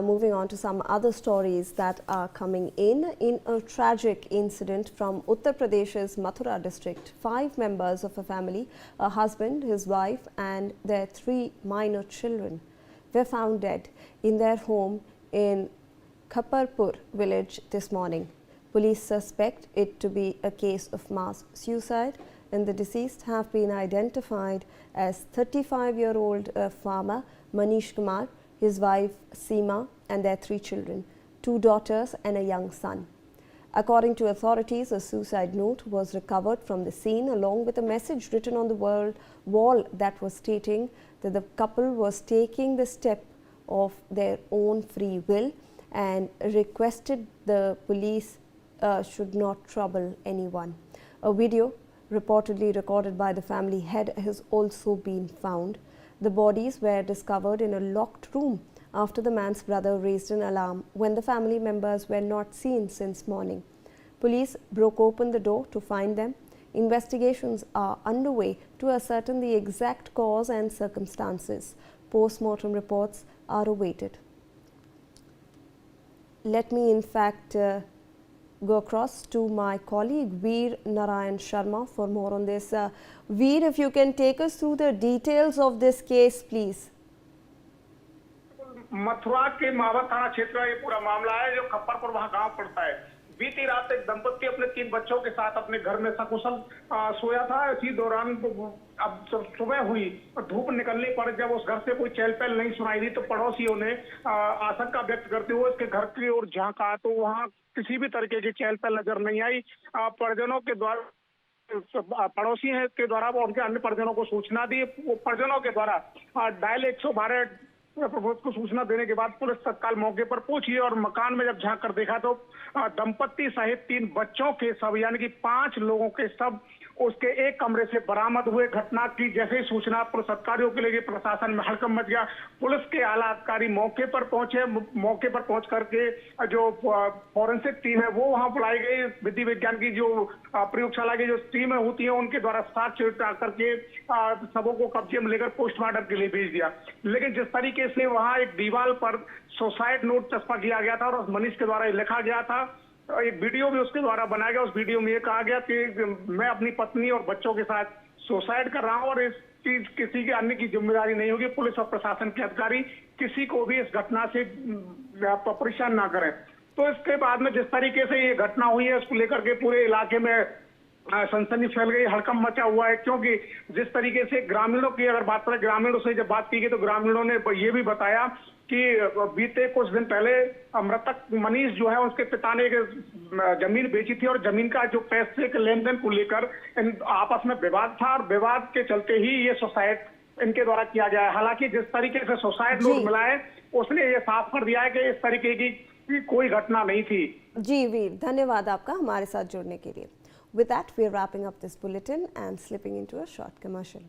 Moving on to some other stories that are coming in a tragic incident from Uttar Pradesh's Mathura district. 5 members of a family, a husband, his wife and their 3 minor children, were found dead in their home in Khapparpur village this morning. Police suspect it to be a case of mass suicide, and the deceased have been identified as 35-year-old farmer Manish Kumar, his wife Seema and their 3 children, 2 daughters and a young son. According to authorities, a suicide note was recovered from the scene along with a message written on the wall that was stating that the couple was taking the step of their own free will and requested the police should not trouble anyone. A video reportedly recorded by the family head has also been found. The bodies were discovered in a locked room after the man's brother raised an alarm when the family members were not seen since morning. Police broke open the door to find them. Investigations are underway to ascertain the exact cause and circumstances. Post-mortem reports are awaited. Let me in fact go across to my colleague Veer Narayan Sharma for more on this. Veer, if you can take us through the details of this case, please. Mathura के मावा थाना क्षेत्र का ये पूरा मामला है, जो खप्परपुर वहाँ गांव पड़ता है। बीती रात एक दंपति अपने 3 बच्चों के साथ अपने घर में सकुशल सोया था। इसी दौरान अब सुबह हुई और धूप निकलने पर जब उस घर से कोई चहल पहल नहीं सुनाई दी तो पड़ोसियों ने आशंका व्यक्त करते हुए उसके घर की ओर झांका तो वहाँ किसी भी तरीके की चहल पहल नजर नहीं आई। परिजनों के द्वारा पड़ोसी है के द्वारा वो उनके अन्य परिजनों को सूचना दी। परिजनों के द्वारा डायल 112 को सूचना देने के बाद पुलिस तत्काल मौके पर पहुंची और मकान में जब झांक कर देखा तो दंपत्ति सहित 3 बच्चों के शव यानी कि 5 लोगों के शव उसके एक कमरे से बरामद हुए। घटना की जैसे ही सूचना पुलिस अधिकारियों के लिए प्रशासन में हड़कंप मच गया। पुलिस के आला अधिकारी मौके पर पहुंचे। मौके पर पहुंच करके जो फॉरेंसिक टीम है वो वहां बुलाई गई। विधि विज्ञान की जो प्रयोगशाला की जो टीमें होती है उनके द्वारा साक्ष्य जुटा करके सबों को कब्जे में लेकर पोस्टमार्टम के लिए भेज दिया। लेकिन जिस तरीके से वहां एक दीवार पर सुसाइड नोट चस्पा किया गया था और मनीष के द्वारा लिखा गया था, एक वीडियो भी उसके द्वारा बनाया गया। उस वीडियो में ये कहा गया कि मैं अपनी पत्नी और बच्चों के साथ सुसाइड कर रहा हूं और इस चीज किसी के अन्य की जिम्मेदारी नहीं होगी। पुलिस और प्रशासन के अधिकारी किसी को भी इस घटना से परेशान ना करें। तो इसके बाद में जिस तरीके से ये घटना हुई है उसको लेकर के पूरे इलाके में सनसनी फैल गई, हड़कंप मचा हुआ है। क्योंकि जिस तरीके से ग्रामीणों की अगर बात करें, ग्रामीणों से जब बात की गई तो ग्रामीणों ने ये भी बताया कि बीते कुछ दिन पहले मृतक मनीष जो है उसके पिता ने जमीन बेची थी और जमीन का जो पैसे के लेन देन को लेकर आपस में विवाद था और विवाद के चलते ही ये सुसाइड इनके द्वारा किया गया है। हालांकि जिस तरीके से सुसाइड नोट मिला है उसने ये साफ कर दिया है कि इस तरीके की कोई घटना नहीं थी। जी वीर, धन्यवाद आपका हमारे साथ जुड़ने के लिए। With that, we are wrapping up this bulletin and slipping into a short commercial.